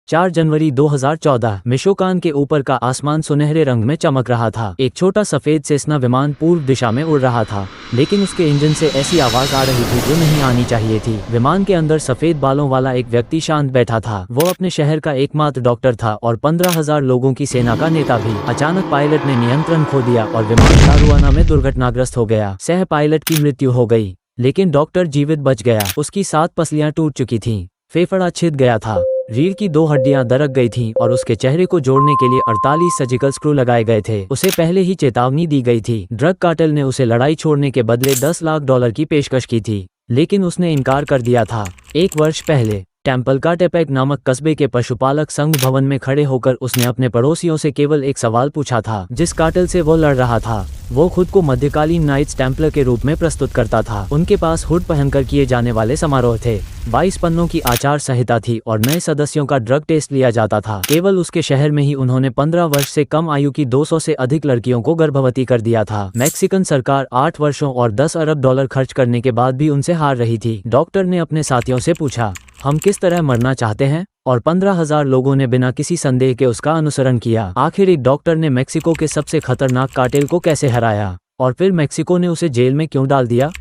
4 जनवरी 2014 मिशोकान के ऊपर का आसमान सुनहरे रंग में चमक रहा था। एक छोटा सफेद सेस्ना विमान पूर्व दिशा में उड़ रहा था, लेकिन उसके इंजन से ऐसी आवाज आ रही थी जो नहीं आनी चाहिए थी। विमान के अंदर सफेद बालों वाला एक व्यक्ति शांत बैठा था। वो अपने शहर का एकमात्र डॉक्टर था और 15,000 लोगों की सेना का नेता भी। अचानक पायलट ने नियंत्रण खो दिया और विमान लारुआना में दुर्घटनाग्रस्त हो गया। सह पायलट की मृत्यु हो गई, लेकिन डॉक्टर जीवित बच गया। उसकी 7 पसलियां टूट चुकी थीं, फेफड़ा छिद गया था, रीढ़ की 2 हड्डियां दरक गई थीं और उसके चेहरे को जोड़ने के लिए 48 सर्जिकल स्क्रू लगाए गए थे। उसे पहले ही चेतावनी दी गई थी। ड्रग कार्टेल ने उसे लड़ाई छोड़ने के बदले $10 लाख की पेशकश की थी, लेकिन उसने इनकार कर दिया था। 1 वर्ष पहले टेम्पलकाटेपेक नामक कस्बे के पशुपालक संघ भवन में खड़े होकर उसने अपने पड़ोसियों से केवल एक सवाल पूछा था। जिस कार्टेल से वो लड़ रहा था, वो खुद को मध्यकालीन नाइट्स टेम्पलर के रूप में प्रस्तुत करता था। उनके पास हुड पहनकर किए जाने वाले समारोह थे, 22 पन्नों की आचार संहिता थी और नए सदस्यों का ड्रग टेस्ट लिया जाता था। केवल उसके शहर में ही उन्होंने 15 वर्ष से कम आयु की 200 से अधिक लड़कियों को गर्भवती कर दिया था। मैक्सिकन सरकार 8 वर्षों और $10 अरब खर्च करने के बाद भी उनसे हार रही थी। डॉक्टर ने अपने साथियों से पूछा, हम किस तरह मरना चाहते हैं? और 15,000 लोगों ने बिना किसी संदेह के उसका अनुसरण किया। आखिर एक डॉक्टर ने मेक्सिको के सबसे खतरनाक कार्टेल को कैसे हराया, और फिर मेक्सिको ने उसे जेल में क्यों डाल दिया? –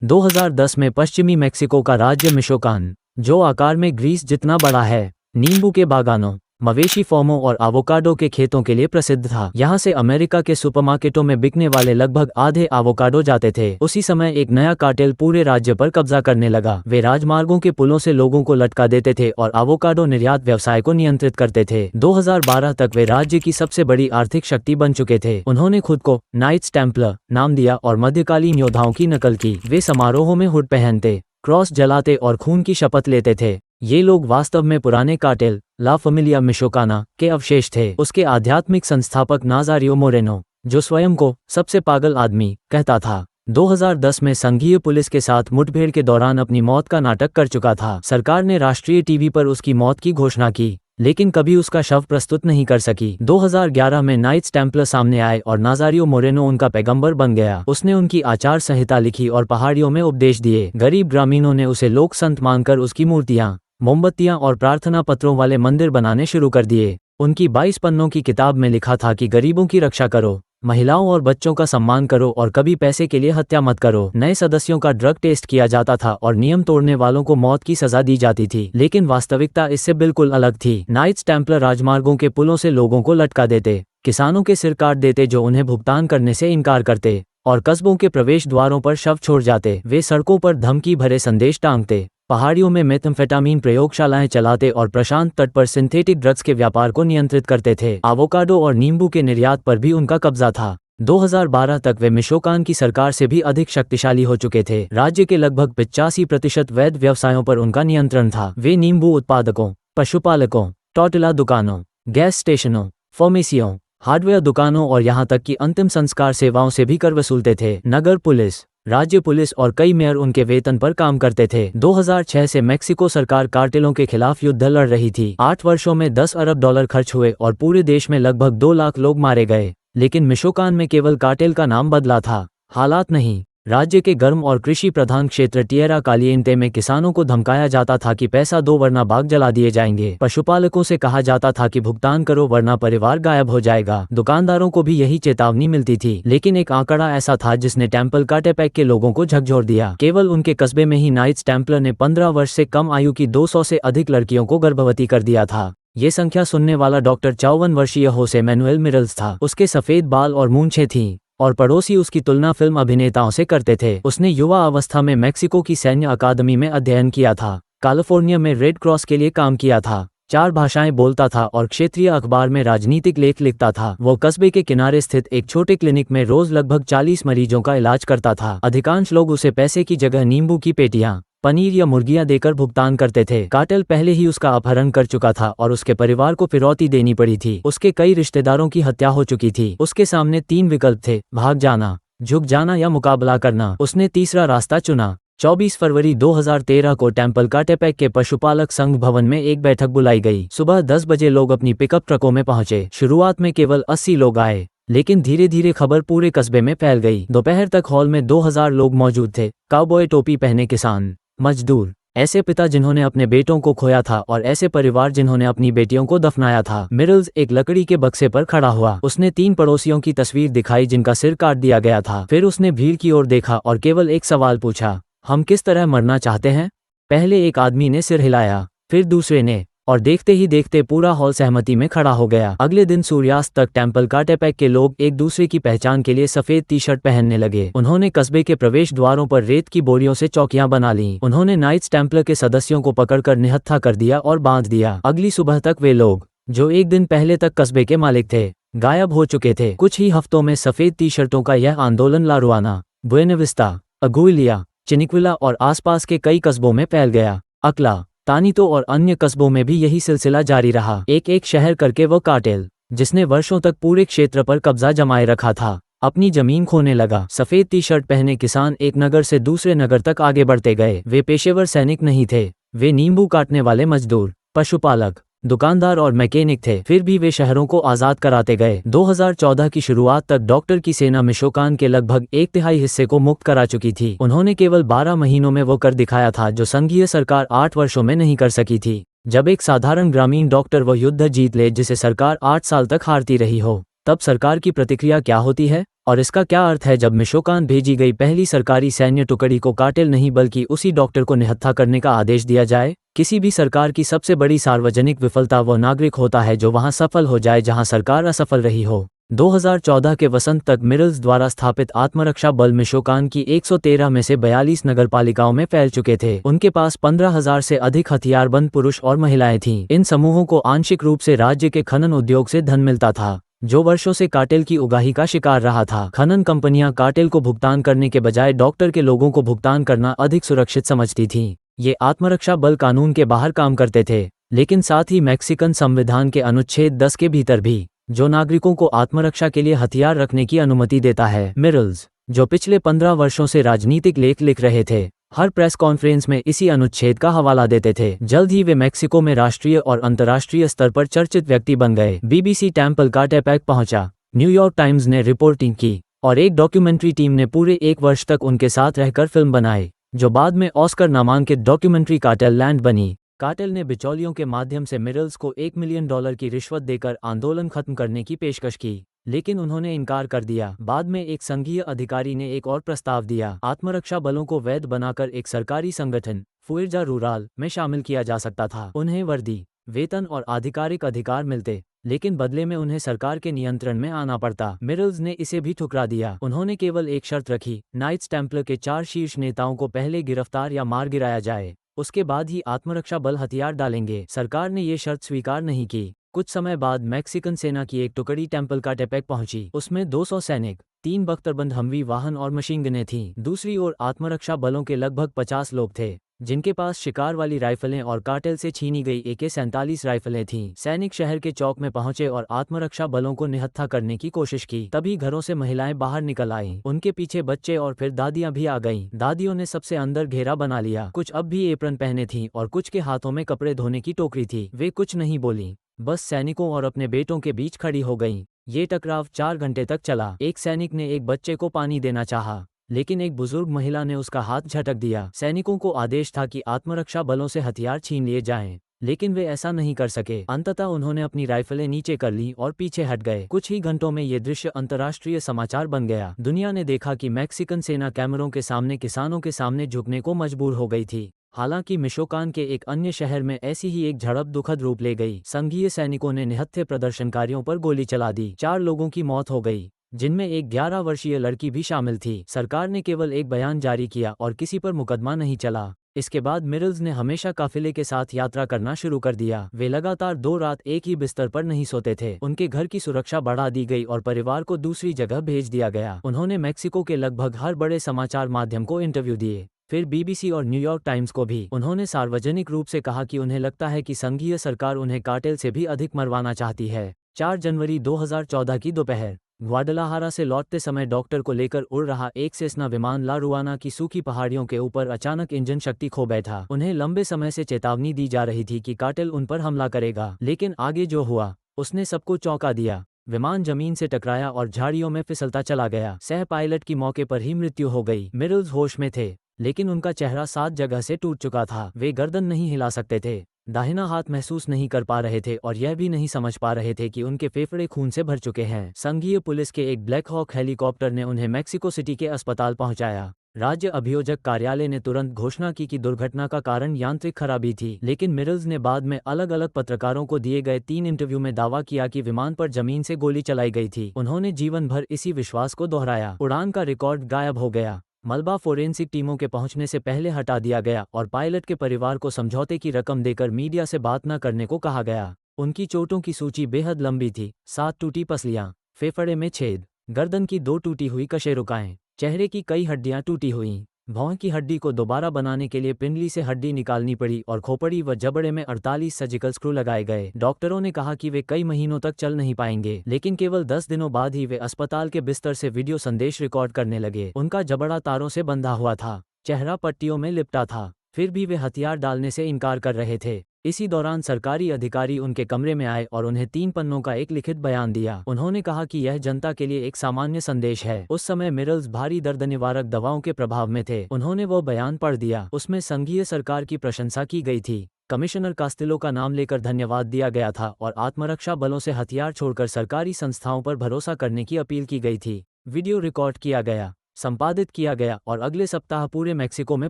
2010 में पश्चिमी मेक्सिको का राज्य मिशोकान, जो आकार में ग्रीस जितना बड़ा है, नींबू के बागानों, मवेशी फार्मों और एवोकाडो के खेतों के लिए प्रसिद्ध था। यहाँ से अमेरिका के सुपरमार्केटों में बिकने वाले लगभग आधे एवोकाडो जाते थे। उसी समय एक नया कार्टेल पूरे राज्य पर कब्जा करने लगा। वे राजमार्गों के पुलों से लोगों को लटका देते थे और एवोकाडो निर्यात व्यवसाय को नियंत्रित करते थे। 2012 तक वे राज्य की सबसे बड़ी आर्थिक शक्ति बन चुके थे। उन्होंने खुद को नाइट्स टेम्पलर नाम दिया और मध्यकालीन योद्धाओं की नकल की। वे समारोहों में हुड पहनते, क्रॉस जलाते और खून की शपथ लेते थे। ये लोग वास्तव में पुराने कार्टेल ला फैमिलिया मिशोकाना के अवशेष थे। उसके आध्यात्मिक संस्थापक नाजारियो मोरेनो, जो स्वयं को सबसे पागल आदमी कहता था, 2010 में संघीय पुलिस के साथ मुठभेड़ के दौरान अपनी मौत का नाटक कर चुका था। सरकार ने राष्ट्रीय टीवी पर उसकी मौत की घोषणा की, लेकिन कभी उसका शव प्रस्तुत नहीं कर सकी। 2011 में नाइट्स टेम्पलर सामने आए और नाजारियो मोरेनो उनका पैगंबर बन गया। उसने उनकी आचार संहिता लिखी और पहाड़ियों में उपदेश दिए। गरीब ग्रामीणों ने उसे लोक संत मानकर उसकी मूर्तियां, मोमबत्तियां और प्रार्थना पत्रों वाले मंदिर बनाने शुरू कर दिए। उनकी 22 पन्नों की किताब में लिखा था कि गरीबों की रक्षा करो, महिलाओं और बच्चों का सम्मान करो और कभी पैसे के लिए हत्या मत करो। नए सदस्यों का ड्रग टेस्ट किया जाता था और नियम तोड़ने वालों को मौत की सजा दी जाती थी। लेकिन वास्तविकता इससे बिल्कुल अलग थी। नाइट्स टेम्पलर राजमार्गों के पुलों से लोगों को लटका देते, किसानों के सिर काट देते जो उन्हें भुगतान करने से इनकार करते, और कस्बों के प्रवेश द्वारों पर शव छोड़ जाते। वे सड़कों पर धमकी भरे संदेश टांगते, पहाड़ियों में मेथाम्फेटामीन प्रयोगशालाएं चलाते और प्रशांत तट पर सिंथेटिक ड्रग्स के व्यापार को नियंत्रित करते थे। एवोकाडो और नींबू के निर्यात पर भी उनका कब्जा था। 2012 तक वे मिशोकान की सरकार से भी अधिक शक्तिशाली हो चुके थे। राज्य के लगभग 85% वैध व्यवसायों पर उनका नियंत्रण था। वे नींबू उत्पादकों, पशुपालकों, टॉर्टिला दुकानों, गैस स्टेशनों, फार्मेसियों, हार्डवेयर दुकानों और यहाँ तक कि अंतिम संस्कार सेवाओं से भी कर वसूलते थे। नगर पुलिस, राज्य पुलिस और कई मेयर उनके वेतन पर काम करते थे। 2006 से मेक्सिको सरकार कार्टेलों के खिलाफ युद्ध लड़ रही थी। 8 वर्षों में $10 अरब खर्च हुए और पूरे देश में लगभग 2 लाख लोग मारे गए। लेकिन मिशोकान में केवल कार्टेल का नाम बदला था, हालात नहीं। राज्य के गर्म और कृषि प्रधान क्षेत्र टिएरा कालिएंटे में किसानों को धमकाया जाता था कि पैसा दो वरना बाग जला दिए जाएंगे। पशुपालकों से कहा जाता था कि भुगतान करो वरना परिवार गायब हो जाएगा। दुकानदारों को भी यही चेतावनी मिलती थी। लेकिन एक आंकड़ा ऐसा था जिसने टेम्पलकाटेपेक के लोगों को झकझोर दिया। केवल उनके कस्बे में ही नाइट्स टेम्पलर ने 15 वर्ष से कम आयु की 200 से अधिक लड़कियों को गर्भवती कर दिया था। ये संख्या सुनने वाला डॉक्टर 54 वर्षीय होसे मैनुएल मिरल्स था। उसके सफेद बाल और मूंछें थीं और पड़ोसी उसकी तुलना फिल्म अभिनेताओं से करते थे। उसने युवा अवस्था में मेक्सिको की सैन्य अकादमी में अध्ययन किया था, कैलिफोर्निया में रेड क्रॉस के लिए काम किया था, 4 भाषाएं बोलता था और क्षेत्रीय अखबार में राजनीतिक लेख लिखता था। वो कस्बे के किनारे स्थित एक छोटे क्लिनिक में रोज लगभग 40 मरीजों का इलाज करता था। अधिकांश लोग उसे पैसे की जगह नींबू की पेटियां, पनीर या मुर्गियां देकर भुगतान करते थे। कार्टेल पहले ही उसका अपहरण कर चुका था और उसके परिवार को फिरौती देनी पड़ी थी। उसके कई रिश्तेदारों की हत्या हो चुकी थी। उसके सामने 3 विकल्प थे, भाग जाना, झुक जाना या मुकाबला करना। उसने तीसरा रास्ता चुना। 24 फरवरी 2013 को टेम्पलकाटेपेक के पशुपालक संघ भवन में एक बैठक बुलाई गई। सुबह 10 बजे लोग अपनी पिकअप ट्रकों में पहुंचे। शुरुआत में केवल 80 लोग आए, लेकिन धीरे धीरे खबर पूरे कस्बे में फैल गई। दोपहर तक हॉल में 2000 लोग मौजूद थे। काउबॉय टोपी पहने किसान, मजदूर, ऐसे पिता जिन्होंने अपने बेटों को खोया था और ऐसे परिवार जिन्होंने अपनी बेटियों को दफनाया था। मिरल्स एक लकड़ी के बक्से पर खड़ा हुआ। उसने 3 पड़ोसियों की तस्वीर दिखाई जिनका सिर काट दिया गया था। फिर उसने भीड़ की ओर देखा और केवल एक सवाल पूछा, हम किस तरह मरना चाहते हैं? पहले एक आदमी ने सिर हिलाया, फिर दूसरे ने, और देखते ही देखते पूरा हॉल सहमति में खड़ा हो गया। अगले दिन सूर्यास्त तक टेम्पलकाटेपेक के लोग एक दूसरे की पहचान के लिए सफेद टी शर्ट पहनने लगे। उन्होंने कस्बे के प्रवेश द्वारों पर रेत की बोरियों से चौकियां बना लीं। उन्होंने नाइट्स टेम्पलर के सदस्यों को पकड़कर निहत्था कर दिया और बांध दिया। अगली सुबह तक वे लोग, जो एक दिन पहले तक कस्बे के मालिक थे, गायब हो चुके थे। कुछ ही हफ्तों में सफेद टी शर्टों का यह आंदोलन लारुआना, बुएनाविस्टा, अगुइलिया, चिनिक्विला और आसपास के कई कस्बों में फैल गया। अकला, तानितो और अन्य कस्बों में भी यही सिलसिला जारी रहा। एक एक शहर करके वो कार्टेल, जिसने वर्षों तक पूरे क्षेत्र पर कब्जा जमाए रखा था, अपनी जमीन खोने लगा। सफेद टी शर्ट पहने किसान एक नगर से दूसरे नगर तक आगे बढ़ते गए। वे पेशेवर सैनिक नहीं थे, वे नींबू काटने वाले मजदूर, पशुपालक, दुकानदार और मैकेनिक थे। फिर भी वे शहरों को आज़ाद कराते गए। 2014 की शुरुआत तक डॉक्टर की सेना मिशोकान के लगभग 1/3 हिस्से को मुक्त करा चुकी थी। उन्होंने केवल 12 महीनों में वो कर दिखाया था जो संघीय सरकार 8 वर्षों में नहीं कर सकी थी। जब एक साधारण ग्रामीण डॉक्टर वो युद्ध जीत ले जिसे सरकार 8 साल तक हारती रही हो, तब सरकार की प्रतिक्रिया क्या होती है? और इसका क्या अर्थ है जब मिशोकान भेजी गई पहली सरकारी सैन्य टुकड़ी को कार्टेल नहीं बल्कि उसी डॉक्टर को निहत्था करने का आदेश दिया जाए? किसी भी सरकार की सबसे बड़ी सार्वजनिक विफलता वो नागरिक होता है जो वहां सफल हो जाए जहां सरकार असफल रही हो। 2014 के वसंत तक मिरल्स द्वारा स्थापित आत्मरक्षा बल मिशोकान की 113 में से 42 नगरपालिकाओं में फैल चुके थे। उनके पास 15,000 से अधिक हथियारबंद पुरुष और महिलाएं थीं। इन समूहों को आंशिक रूप से राज्य के खनन उद्योग से धन मिलता था, जो वर्षों से कार्टेल की उगाही का शिकार रहा था। खनन कंपनियां कार्टेल को भुगतान करने के बजाय डॉक्टर के लोगों को भुगतान करना अधिक सुरक्षित समझती थीं। ये आत्मरक्षा बल कानून के बाहर काम करते थे, लेकिन साथ ही मैक्सिकन संविधान के अनुच्छेद 10 के भीतर भी, जो नागरिकों को आत्मरक्षा के लिए हथियार रखने की अनुमति देता है। मिरल्स, जो पिछले 15 वर्षों से राजनीतिक लेख लिख रहे थे, हर प्रेस कॉन्फ्रेंस में इसी अनुच्छेद का हवाला देते थे। जल्द ही वे मेक्सिको में राष्ट्रीय और अंतर्राष्ट्रीय स्तर पर चर्चित व्यक्ति बन गए। बीबीसी टेम्पलकाटेपेक पहुंचा, न्यूयॉर्क टाइम्स ने रिपोर्टिंग की और एक डॉक्यूमेंट्री टीम ने पूरे 1 वर्ष तक उनके साथ रहकर फिल्म बनाई, जो बाद में ऑस्कर नामांकित डॉक्यूमेंट्री कार्टेल लैंड बनी। कार्टेल ने बिचौलियों के माध्यम से मिरल्स को $1 मिलियन की रिश्वत देकर आंदोलन खत्म करने की पेशकश की, लेकिन उन्होंने इनकार कर दिया। बाद में एक संघीय अधिकारी ने एक और प्रस्ताव दिया, आत्मरक्षा बलों को वैध बनाकर एक सरकारी संगठन, फुएर्जा रूराल, में शामिल किया जा सकता था। उन्हें वर्दी, वेतन और आधिकारिक अधिकार मिलते, लेकिन बदले में उन्हें सरकार के नियंत्रण में आना पड़ता। मिरल्स ने इसे भी ठुकरा दिया। उन्होंने केवल एक शर्त रखी, नाइट्स टेम्पलर के 4 शीर्ष नेताओं को पहले गिरफ्तार या मार गिराया जाए, उसके बाद ही आत्मरक्षा बल हथियार डालेंगे। सरकार ने ये शर्त स्वीकार नहीं की। कुछ समय बाद मैक्सिकन सेना की एक टुकड़ी टेम्पलकाटेपेक पहुंची। उसमें 200 सैनिक, 3 बख्तरबंद हमवी वाहन और मशीन गनें थीं। दूसरी ओर आत्मरक्षा बलों के लगभग 50 लोग थे, जिनके पास शिकार वाली राइफलें और कार्टेल से छीनी गई AK-47 राइफलें थीं। सैनिक शहर के चौक में पहुंचे और आत्मरक्षा बलों को निहत्था करने की कोशिश की। तभी घरों से महिलाएं बाहर निकल आईं। उनके पीछे बच्चे और फिर दादियां भी आ गईं। दादियों ने सबसे अंदर घेरा बना लिया। कुछ अब भी एप्रन पहने थीं और कुछ के हाथों में कपड़े धोने की टोकरी थी। वे कुछ नहीं बोलीं, बस सैनिकों और अपने बेटों के बीच खड़ी हो गईं। ये टकराव 4 घंटे तक चला। एक सैनिक ने एक बच्चे को पानी देना चाहा, लेकिन एक बुजुर्ग महिला ने उसका हाथ झटक दिया। सैनिकों को आदेश था कि आत्मरक्षा बलों से हथियार छीन लिए जाएं, लेकिन वे ऐसा नहीं कर सके। अंततः उन्होंने अपनी राइफलें नीचे कर लीं और पीछे हट गए। कुछ ही घंटों में ये दृश्य अंतर्राष्ट्रीय समाचार बन गया। दुनिया ने देखा कि मैक्सिकन सेना कैमरों के सामने किसानों के सामने झुकने को मजबूर हो गई थी। हालांकि मिशोकान के एक अन्य शहर में ऐसी ही एक झड़प दुखद रूप ले गई। संघीय सैनिकों ने निहत्थे प्रदर्शनकारियों पर गोली चला दी। 4 लोगों की मौत हो गई, जिनमें एक 11 वर्षीय लड़की भी शामिल थी। सरकार ने केवल एक बयान जारी किया और किसी पर मुकदमा नहीं चला। इसके बाद मिरल्स ने हमेशा काफिले के साथ यात्रा करना शुरू कर दिया। वे लगातार 2 रात एक ही बिस्तर पर नहीं सोते थे। उनके घर की सुरक्षा बढ़ा दी गई और परिवार को दूसरी जगह भेज दिया गया। उन्होंने मेक्सिको के लगभग हर बड़े समाचार माध्यम को इंटरव्यू दिए, फिर बीबीसी और न्यूयॉर्क टाइम्स को भी। उन्होंने सार्वजनिक रूप से कहा कि उन्हें लगता है कि संघीय सरकार उन्हें कार्टेल से भी अधिक मरवाना चाहती है। 4 जनवरी 2014 की दोपहर, ग्वाडलाहारा से लौटते समय डॉक्टर को लेकर उड़ रहा एक सेस्ना विमान ला रुआना की सूखी पहाड़ियों के ऊपर अचानक इंजन शक्ति खो बैठा। उन्हें लंबे समय से चेतावनी दी जा रही थी कि कार्टेल उन पर हमला करेगा, लेकिन आगे जो हुआ उसने सबको चौंका दिया। विमान जमीन से टकराया और झाड़ियों में फिसलता चला गया। सह पायलट की मौके पर ही मृत्यु हो गई। मिरल्स होश में थे, लेकिन उनका चेहरा 7 जगह से टूट चुका था। वे गर्दन नहीं हिला सकते थे, दाहिना हाथ महसूस नहीं कर पा रहे थे और यह भी नहीं समझ पा रहे थे कि उनके फेफड़े खून से भर चुके हैं। संघीय पुलिस के एक ब्लैक हॉक हेलीकॉप्टर ने उन्हें मैक्सिको सिटी के अस्पताल पहुंचाया। राज्य अभियोजक कार्यालय ने तुरंत घोषणा की कि दुर्घटना का कारण यांत्रिक खराबी थी, लेकिन मिरल्स ने बाद में अलग अलग पत्रकारों को दिए गए 3 इंटरव्यू में दावा किया कि विमान पर जमीन से गोली चलाई गई थी। उन्होंने जीवन भर इसी विश्वास को दोहराया। उड़ान का रिकॉर्ड गायब हो गया। मलबा फोरेंसिक टीमों के पहुंचने से पहले हटा दिया गया और पायलट के परिवार को समझौते की रकम देकर मीडिया से बात न करने को कहा गया। उनकी चोटों की सूची बेहद लंबी थी। 7 टूटी पसलियां, फेफड़े में छेद, गर्दन की 2 टूटी हुई कशेरुकाएं, चेहरे की कई हड्डियां टूटी हुई। भौं की हड्डी को दोबारा बनाने के लिए पिंडली से हड्डी निकालनी पड़ी और खोपड़ी व जबड़े में 48 सर्जिकल स्क्रू लगाए गए। डॉक्टरों ने कहा कि वे कई महीनों तक चल नहीं पाएंगे, लेकिन केवल 10 दिनों बाद ही वे अस्पताल के बिस्तर से वीडियो संदेश रिकॉर्ड करने लगे। उनका जबड़ा तारों से बंधा हुआ था, चेहरा पट्टियों में लिपटा था, फिर भी वे हथियार डालने से इनकार कर रहे थे। इसी दौरान सरकारी अधिकारी उनके कमरे में आए और उन्हें 3 पन्नों का एक लिखित बयान दिया। उन्होंने कहा कि यह जनता के लिए एक सामान्य संदेश है। उस समय मिरल्स भारी दर्द निवारक दवाओं के प्रभाव में थे। उन्होंने वो बयान पढ़ दिया। उसमें संघीय सरकार की प्रशंसा की गई थी, कमिश्नर कास्तिलो का नाम लेकर धन्यवाद दिया गया था और आत्मरक्षा बलों से हथियार छोड़कर सरकारी संस्थाओं पर भरोसा करने की अपील की गई थी। वीडियो रिकॉर्ड किया गया, संपादित किया गया और अगले सप्ताह पूरे मैक्सिको में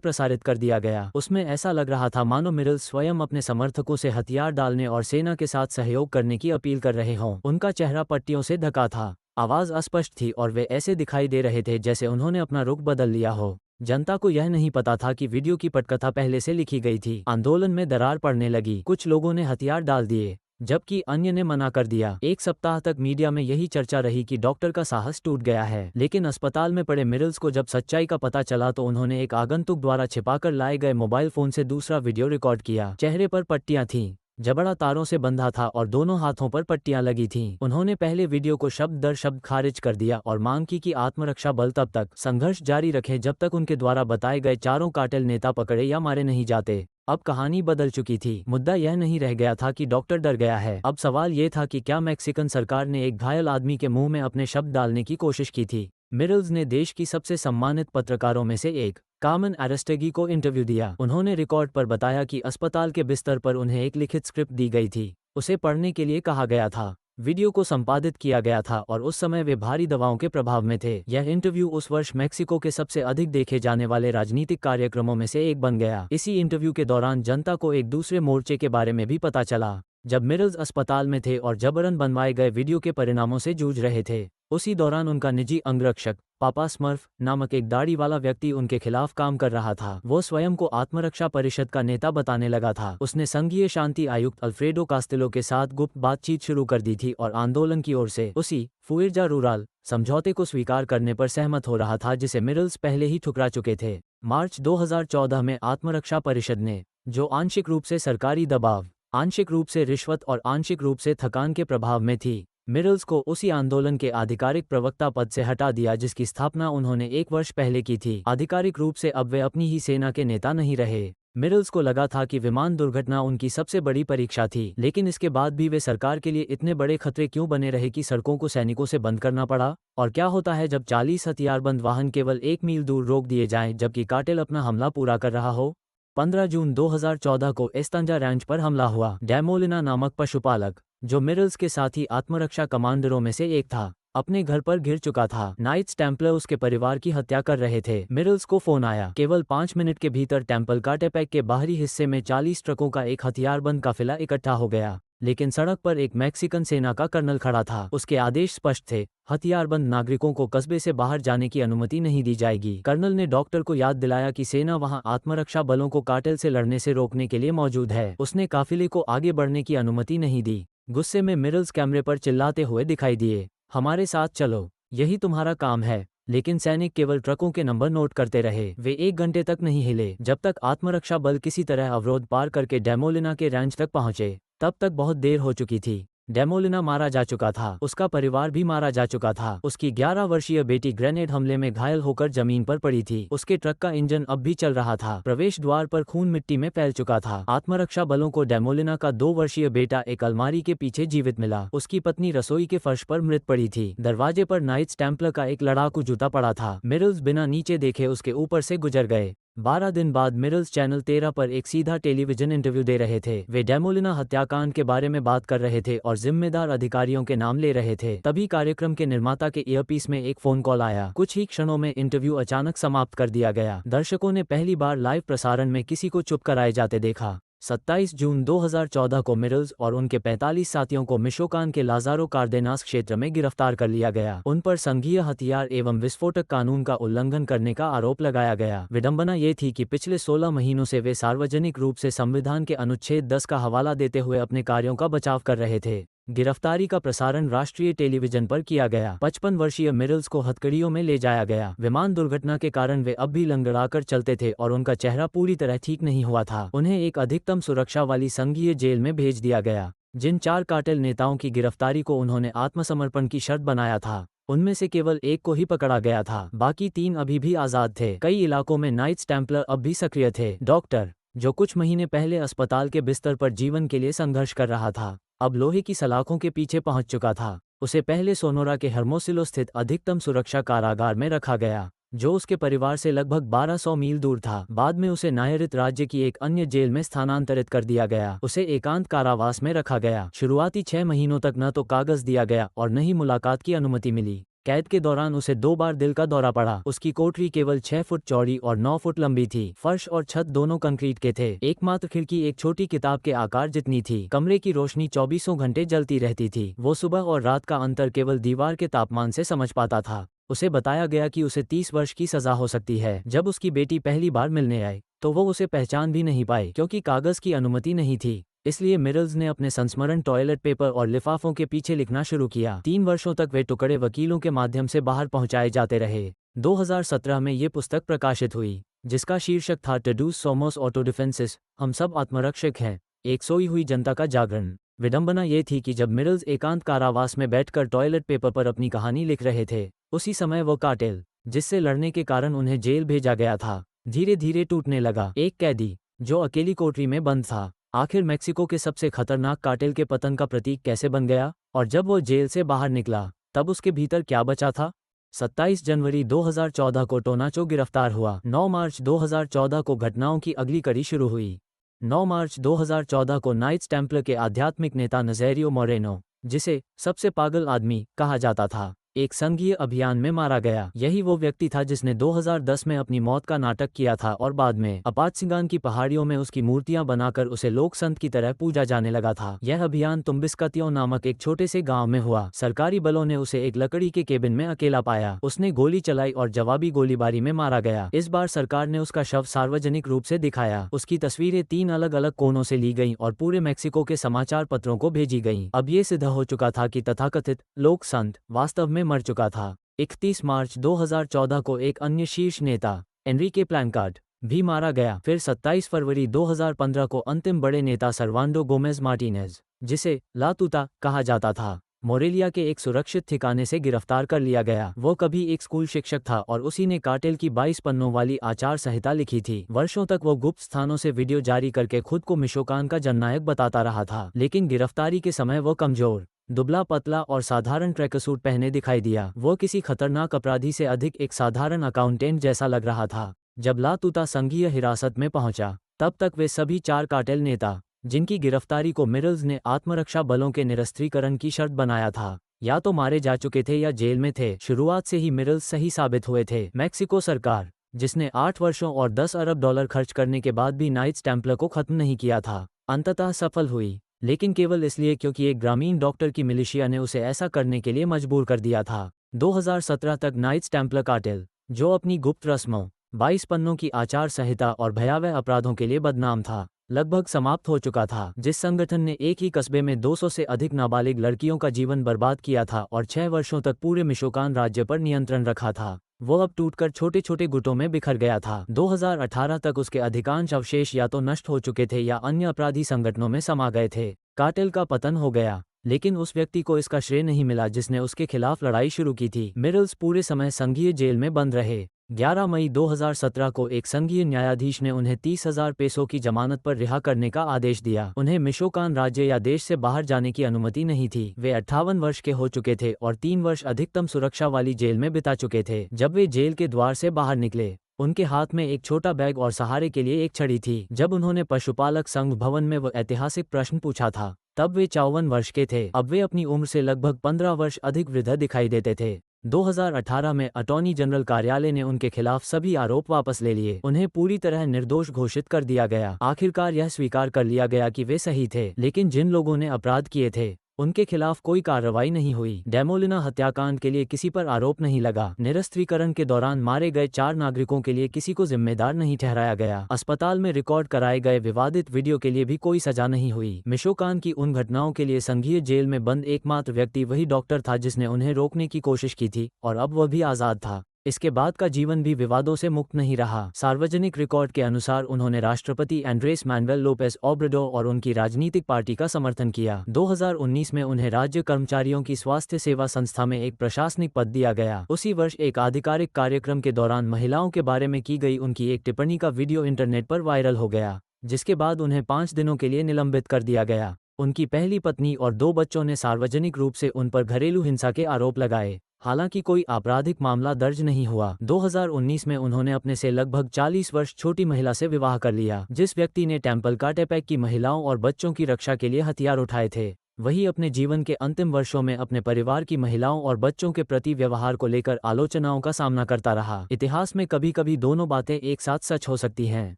प्रसारित कर दिया गया। उसमें ऐसा लग रहा था मानो मिरल्स स्वयं अपने समर्थकों से हथियार डालने और सेना के साथ सहयोग करने की अपील कर रहे हों। उनका चेहरा पट्टियों से ढका था, आवाज अस्पष्ट थी और वे ऐसे दिखाई दे रहे थे जैसे उन्होंने अपना रुख बदल लिया हो। जनता को यह नहीं पता था कि वीडियो की पटकथा पहले से लिखी गई थी। आंदोलन में दरार पड़ने लगी। कुछ लोगों ने हथियार डाल दिए, जबकि अन्य ने मना कर दिया। एक सप्ताह तक मीडिया में यही चर्चा रही कि डॉक्टर का साहस टूट गया है, लेकिन अस्पताल में पड़े मिरल्स को जब सच्चाई का पता चला तो उन्होंने एक आगंतुक द्वारा छिपाकर लाए गए मोबाइल फोन से दूसरा वीडियो रिकॉर्ड किया। चेहरे पर पट्टियां थीं, जबड़ा तारों से बंधा था और दोनों हाथों पर पट्टियां लगी थीं। उन्होंने पहले वीडियो को शब्द दर शब्द खारिज कर दिया और मांग की कि आत्मरक्षा बल तब तक संघर्ष जारी रखें जब तक उनके द्वारा बताए गए 4 कार्टेल नेता पकड़े या मारे नहीं जाते। अब कहानी बदल चुकी थी। मुद्दा यह नहीं रह गया था कि डॉक्टर डर गया है। अब सवाल ये था कि क्या मैक्सिकन सरकार ने एक घायल आदमी के मुंह में अपने शब्द डालने की कोशिश की थी। मिरल्स ने देश की सबसे सम्मानित पत्रकारों में से एक कार्मेन अरेस्टेगी को इंटरव्यू दिया। उन्होंने रिकॉर्ड पर बताया कि अस्पताल के बिस्तर पर उन्हें एक लिखित स्क्रिप्ट दी गई थी, उसे पढ़ने के लिए कहा गया था। वीडियो को संपादित किया गया था और उस समय वे भारी दवाओं के प्रभाव में थे। यह इंटरव्यू उस वर्ष मैक्सिको के सबसे अधिक देखे जाने वाले राजनीतिक कार्यक्रमों में से एक बन गया। इसी इंटरव्यू के दौरान जनता को एक दूसरे मोर्चे के बारे में भी पता चला। जब मिरल्स अस्पताल में थे और जबरन बनवाए गए वीडियो के परिणामों से जूझ रहे थे, उसी दौरान उनका निजी अंगरक्षक पापा स्मर्फ नामक एक दाढ़ी वाला व्यक्ति उनके खिलाफ काम कर रहा था। वो स्वयं को आत्मरक्षा परिषद का नेता बताने लगा था। उसने संघीय शांति आयुक्त अल्फ्रेडो कास्तिलो के साथ गुप्त बातचीत शुरू कर दी थी और आंदोलन की ओर से उसी फुएर्जा रूराल समझौते को स्वीकार करने पर सहमत हो रहा था, जिसे मिरल्स पहले ही ठुकरा चुके थे। मार्च 2014 में आत्मरक्षा परिषद ने, जो आंशिक रूप से सरकारी दबाव, आंशिक रूप से रिश्वत और आंशिक रूप से थकान के प्रभाव में थी, मिरल्स को उसी आंदोलन के आधिकारिक प्रवक्ता पद से हटा दिया जिसकी स्थापना उन्होंने 1 वर्ष पहले की थी। आधिकारिक रूप से अब वे अपनी ही सेना के नेता नहीं रहे। मिरल्स को लगा था कि विमान दुर्घटना उनकी सबसे बड़ी परीक्षा थी, लेकिन इसके बाद भी वे सरकार के लिए इतने बड़े खतरे क्यों बने रहे कि सड़कों को सैनिकों से बंद करना पड़ा। और क्या होता है जब 40 हथियारबंद वाहन केवल 1 मील दूर रोक दिए जाएं जबकि कार्टेल अपना हमला पूरा कर रहा हो। 15 जून 2014 को एस्तांजा रैंच पर हमला हुआ। डैमोलिना नामक पशुपालक, जो मिरल्स के साथी आत्मरक्षा कमांडरों में से एक था, अपने घर पर घिर चुका था। नाइट्स टेम्पलर उसके परिवार की हत्या कर रहे थे। मिरल्स को फोन आया। केवल 5 मिनट के भीतर टेम्पल काटेपैक के बाहरी हिस्से में 40 ट्रकों का एक हथियारबंद काफिला इकट्ठा हो गया, लेकिन सड़क पर एक मैक्सिकन सेना का कर्नल खड़ा था। उसके आदेश स्पष्ट थे, हथियारबंद नागरिकों को कस्बे से बाहर जाने की अनुमति नहीं दी जाएगी। कर्नल ने डॉक्टर को याद दिलाया कि सेना वहां आत्मरक्षा बलों को कार्टेल से लड़ने से रोकने के लिए मौजूद है। उसने काफिले को आगे बढ़ने की अनुमति नहीं दी। गुस्से में मिरल्स कैमरे पर चिल्लाते हुए दिखाई दिए, हमारे साथ चलो, यही तुम्हारा काम है। लेकिन सैनिक केवल ट्रकों के नंबर नोट करते रहे। वे 1 घंटे तक नहीं हिले। जब तक आत्मरक्षा बल किसी तरह अवरोध पार करके डैमोलिना के रैंच तक पहुंचे, तब तक बहुत देर हो चुकी थी। डेमोलिना मारा जा चुका था, उसका परिवार भी मारा जा चुका था। उसकी 11 वर्षीय बेटी ग्रेनेड हमले में घायल होकर जमीन पर पड़ी थी। उसके ट्रक का इंजन अब भी चल रहा था। प्रवेश द्वार पर खून मिट्टी में फैल चुका था। आत्मरक्षा बलों को डेमोलिना का 2 वर्षीय बेटा एक अलमारी के पीछे जीवित मिला। उसकी पत्नी रसोई के फर्श पर मृत पड़ी थी। दरवाजे पर नाइट्स टेम्पलर का एक लड़ाकू जूता पड़ा था। मिरल्स बिना नीचे देखे उसके ऊपर से गुजर गए। 12 दिन बाद मिरल्स चैनल 13 पर एक सीधा टेलीविजन इंटरव्यू दे रहे थे। वे डेमोलिना हत्याकांड के बारे में बात कर रहे थे और जिम्मेदार अधिकारियों के नाम ले रहे थे। तभी कार्यक्रम के निर्माता के ईयरपीस में एक फोन कॉल आया। कुछ ही क्षणों में इंटरव्यू अचानक समाप्त कर दिया गया। दर्शकों ने पहली बार लाइव प्रसारण में किसी को चुप कराए जाते देखा। 27 जून 2014 को मिरल्स और उनके 45 साथियों को मिशोकान के लाजारो कार्देनास क्षेत्र में गिरफ्तार कर लिया गया। उन पर संघीय हथियार एवं विस्फोटक कानून का उल्लंघन करने का आरोप लगाया गया। विडंबना ये थी कि पिछले 16 महीनों से वे सार्वजनिक रूप से संविधान के अनुच्छेद 10 का हवाला देते हुए अपने कार्यों का बचाव कर रहे थे। गिरफ्तारी का प्रसारण राष्ट्रीय टेलीविजन पर किया गया। 55 वर्षीय मिरल्स को हथकड़ियों में ले जाया गया। विमान दुर्घटना के कारण वे अब भी लंगड़ाकर चलते थे और उनका चेहरा पूरी तरह ठीक नहीं हुआ था। उन्हें एक अधिकतम सुरक्षा वाली संघीय जेल में भेज दिया गया। जिन 4 कार्टेल नेताओं की गिरफ्तारी को उन्होंने आत्मसमर्पण की शर्त बनाया था, उनमें से केवल एक को ही पकड़ा गया था। बाकी 3 अभी भी आजाद थे। कई इलाकों में नाइट्स टेम्पलर अब भी सक्रिय थे। डॉक्टर, जो कुछ महीने पहले अस्पताल के बिस्तर पर जीवन के लिए संघर्ष कर रहा था, अब लोहे की सलाखों के पीछे पहुंच चुका था। उसे पहले सोनोरा के हर्मोसिलो स्थित अधिकतम सुरक्षा कारागार में रखा गया, जो उसके परिवार से लगभग 1200 मील दूर था। बाद में उसे नायरित राज्य की एक अन्य जेल में स्थानांतरित कर दिया गया। उसे एकांत कारावास में रखा गया। शुरुआती 6 महीनों तक न तो कागज दिया गया और न ही मुलाकात की अनुमति मिली। कैद के दौरान उसे 2 बार दिल का दौरा पड़ा। उसकी कोठरी केवल 6 फुट चौड़ी और 9 फुट लंबी थी। फर्श और छत दोनों कंक्रीट के थे। एकमात्र खिड़की एक छोटी किताब के आकार जितनी थी। कमरे की रोशनी 24 घंटे जलती रहती थी। वो सुबह और रात का अंतर केवल दीवार के तापमान से समझ पाता था। उसे बताया गया कि उसे 30 वर्ष की सजा हो सकती है। जब उसकी बेटी पहली बार मिलने आई तो वो उसे पहचान भी नहीं पाई, क्योंकि कागज की अनुमति नहीं थी। इसलिए मिरल्स ने अपने संस्मरण टॉयलेट पेपर और लिफाफों के पीछे लिखना शुरू किया। 3 वर्षों तक वे टुकड़े वकीलों के माध्यम से बाहर पहुंचाए जाते रहे। 2017 में ये पुस्तक प्रकाशित हुई, जिसका शीर्षक था टडूस सोमोस ऑटोडिफेंसिस, हम सब आत्मरक्षक हैं, एक सोई हुई जनता का जागरण। विडंबना ये थी कि जब मिरल्स एकांत कारावास में बैठकर टॉयलेट पेपर पर अपनी कहानी लिख रहे थे, उसी समय वो कार्टेल, जिससे लड़ने के कारण उन्हें जेल भेजा गया था, धीरे धीरे टूटने लगा। एक कैदी जो अकेली कोठरी में बंद था, आखिर मेक्सिको के सबसे खतरनाक कार्टेल के पतन का प्रतीक कैसे बन गया? और जब वो जेल से बाहर निकला, तब उसके भीतर क्या बचा था? 27 जनवरी 2014 को टोनाचो गिरफ्तार हुआ। 9 मार्च 2014 को घटनाओं की अगली कड़ी शुरू हुई। 9 मार्च 2014 को नाइट्स टेम्पलर के आध्यात्मिक नेता नज़ेरियो मोरेनो, जिसे सबसे पागल आदमी कहा जाता था, एक संघीय अभियान में मारा गया। यही वो व्यक्ति था जिसने 2010 में अपनी मौत का नाटक किया था और बाद में अपात्सिगान की पहाड़ियों में उसकी मूर्तियां बनाकर उसे लोक संत की तरह पूजा जाने लगा था। यह अभियान तुम्बिस्कतियों नामक एक छोटे से गांव में हुआ। सरकारी बलों ने उसे एक लकड़ी के केबिन में अकेला पाया। उसने गोली चलाई और जवाबी गोलीबारी में मारा गया। इस बार सरकार ने उसका शव सार्वजनिक रूप से दिखाया। उसकी तस्वीरें 3 अलग अलग कोनों से ली गईं और पूरे मेक्सिको के समाचार पत्रों को भेजी गईं। अब ये सिद्ध हो चुका था कि तथाकथित लोक संत वास्तव में मर चुका था। 31 मार्च 2014 को एक अन्य शीर्ष नेता एनरिके प्लैंकार्ड भी मारा गया। फिर 27 फरवरी 2015 को अंतिम बड़े नेता सर्वांडो गोमेज मार्टिनेज, जिसे ला तुता कहा जाता था, मोरेलिया के एक सुरक्षित ठिकाने से गिरफ्तार कर लिया गया। वो कभी एक स्कूल शिक्षक था और उसी ने कार्टेल की 22 पन्नों वाली आचार संहिता लिखी थी। वर्षों तक वो गुप्त स्थानों से वीडियो जारी करके खुद को मिशोकान का जननायक बताता रहा था, लेकिन गिरफ्तारी के समय वो कमजोर, दुबला पतला और साधारण ट्रैकसूट पहने दिखाई दिया। वो किसी खतरनाक अपराधी से अधिक एक साधारण अकाउंटेंट जैसा लग रहा था। जब ला तुता संघीय हिरासत में पहुंचा, तब तक वे सभी 4 कार्टेल नेता, जिनकी गिरफ्तारी को मिरल्स ने आत्मरक्षा बलों के निरस्त्रीकरण की शर्त बनाया था, या तो मारे जा चुके थे या जेल में थे। शुरुआत से ही मिरल्स सही साबित हुए थे। मेक्सिको सरकार, जिसने 8 वर्षों और $10 अरब खर्च करने के बाद भी नाइट्स टेम्पलर को खत्म नहीं किया था, अंततः सफल हुई, लेकिन केवल इसलिए क्योंकि एक ग्रामीण डॉक्टर की मिलिशिया ने उसे ऐसा करने के लिए मजबूर कर दिया था। 2017 तक नाइट्स टेम्पलर कार्टेल, जो अपनी गुप्त रस्मों, 22 पन्नों की आचार संहिता और भयावह अपराधों के लिए बदनाम था, लगभग समाप्त हो चुका था। जिस संगठन ने एक ही कस्बे में 200 से अधिक नाबालिग लड़कियों का जीवन बर्बाद किया था और 6 वर्षों तक पूरे मिशोकान राज्य पर नियंत्रण रखा था, वो अब टूटकर छोटे छोटे गुटों में बिखर गया था। 2018 तक उसके अधिकांश अवशेष या तो नष्ट हो चुके थे या अन्य अपराधी संगठनों में समा गए थे। कार्टेल का पतन हो गया। लेकिन उस व्यक्ति को इसका श्रेय नहीं मिला जिसने उसके खिलाफ लड़ाई शुरू की थी। मिरल्स पूरे समय संघीय जेल में बंद रहे। 11 मई 2017 को एक संघीय न्यायाधीश ने उन्हें 30,000 पेसों की जमानत पर रिहा करने का आदेश दिया। उन्हें मिशोकान राज्य या देश से बाहर जाने की अनुमति नहीं थी। वे 58 वर्ष के हो चुके थे और 3 वर्ष अधिकतम सुरक्षा वाली जेल में बिता चुके थे। जब वे जेल के द्वार से बाहर निकले, उनके हाथ में एक छोटा बैग और सहारे के लिए एक छड़ी थी। जब उन्होंने पशुपालक संघ भवन में वो ऐतिहासिक प्रश्न पूछा था, तब वे 54 वर्ष के थे। अब वे अपनी उम्र से लगभग 15 वर्ष अधिक वृद्ध दिखाई देते थे। 2018 में अटॉर्नी जनरल कार्यालय ने उनके खिलाफ सभी आरोप वापस ले लिए। उन्हें पूरी तरह निर्दोष घोषित कर दिया गया। आखिरकार यह स्वीकार कर लिया गया कि वे सही थे, लेकिन जिन लोगों ने अपराध किए थे उनके खिलाफ कोई कार्रवाई नहीं हुई। डेमोलिना हत्याकांड के लिए किसी पर आरोप नहीं लगा। निरस्त्रीकरण के दौरान मारे गए 4 नागरिकों के लिए किसी को जिम्मेदार नहीं ठहराया गया। अस्पताल में रिकॉर्ड कराए गए विवादित वीडियो के लिए भी कोई सजा नहीं हुई। मिशोकान की उन घटनाओं के लिए संघीय जेल में बंद एकमात्र व्यक्ति वही डॉक्टर था जिसने उन्हें रोकने की कोशिश की थी, और अब वह भी आजाद था। इसके बाद का जीवन भी विवादों से मुक्त नहीं रहा। सार्वजनिक रिकॉर्ड के अनुसार उन्होंने राष्ट्रपति एंड्रेस मैनुएल लोपेस ओब्राडोर और उनकी राजनीतिक पार्टी का समर्थन किया। 2019 में उन्हें राज्य कर्मचारियों की स्वास्थ्य सेवा संस्था में एक प्रशासनिक पद दिया गया। उसी वर्ष एक आधिकारिक कार्यक्रम के दौरान महिलाओं के बारे में की गई उनकी एक टिप्पणी का वीडियो इंटरनेट पर वायरल हो गया, जिसके बाद उन्हें 5 दिनों के लिए निलंबित कर दिया गया। उनकी पहली पत्नी और 2 बच्चों ने सार्वजनिक रूप से उन पर घरेलू हिंसा के आरोप लगाए। हालांकि कोई आपराधिक मामला दर्ज नहीं हुआ। 2019 में उन्होंने अपने से लगभग 40 वर्ष छोटी महिला से विवाह कर लिया, जिस व्यक्ति ने टेम्पल काटेपैक की महिलाओं और बच्चों की रक्षा के लिए हथियार उठाए थे। वही अपने जीवन के अंतिम वर्षों में अपने परिवार की महिलाओं और बच्चों के प्रति व्यवहार को लेकर आलोचनाओं का सामना करता रहा। इतिहास में कभी कभी दोनों बातें एक साथ सच हो सकती हैं।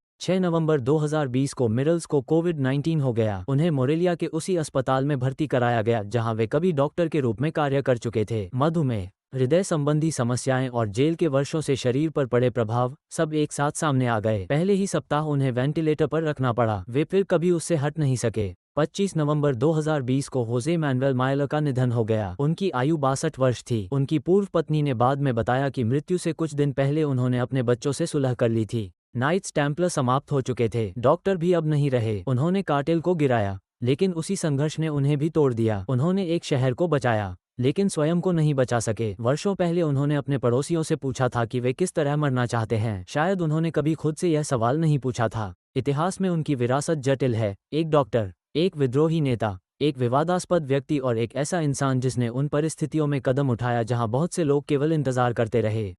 6 नवंबर 2020 को मिरल्स को कोविड-19 हो गया। उन्हें मोरेलिया के उसी अस्पताल में भर्ती कराया गया जहां वे कभी डॉक्टर के रूप में कार्य कर चुके थे। मधुमेह, हृदय संबंधी समस्याएं और जेल के वर्षों से शरीर पर पड़े प्रभाव सब एक साथ सामने आ गए। पहले ही सप्ताह उन्हें वेंटिलेटर पर रखना पड़ा। वे फिर कभी उससे हट नहीं सके। 25 नवंबर 2020 को होजे मैनुएल मायला का निधन हो गया। उनकी आयु 62 वर्ष थी। उनकी पूर्व पत्नी ने बाद में बताया कि मृत्यु से कुछ दिन पहले उन्होंने अपने बच्चों से सुलह कर ली थी। नाइट्स टेम्पलर समाप्त हो चुके थे। डॉक्टर भी अब नहीं रहे। उन्होंने कार्टेल को गिराया, लेकिन उसी संघर्ष ने उन्हें भी तोड़ दिया। उन्होंने एक शहर को बचाया, लेकिन स्वयं को नहीं बचा सके। वर्षों पहले उन्होंने अपने पड़ोसियों से पूछा था कि वे किस तरह मरना चाहते हैं। शायद उन्होंने कभी खुद से यह सवाल नहीं पूछा था। इतिहास में उनकी विरासत जटिल है। एक डॉक्टर, एक विद्रोही नेता, एक विवादास्पद व्यक्ति और एक ऐसा इंसान जिसने उन परिस्थितियों में कदम उठाया जहां बहुत से लोग केवल इंतजार करते रहे।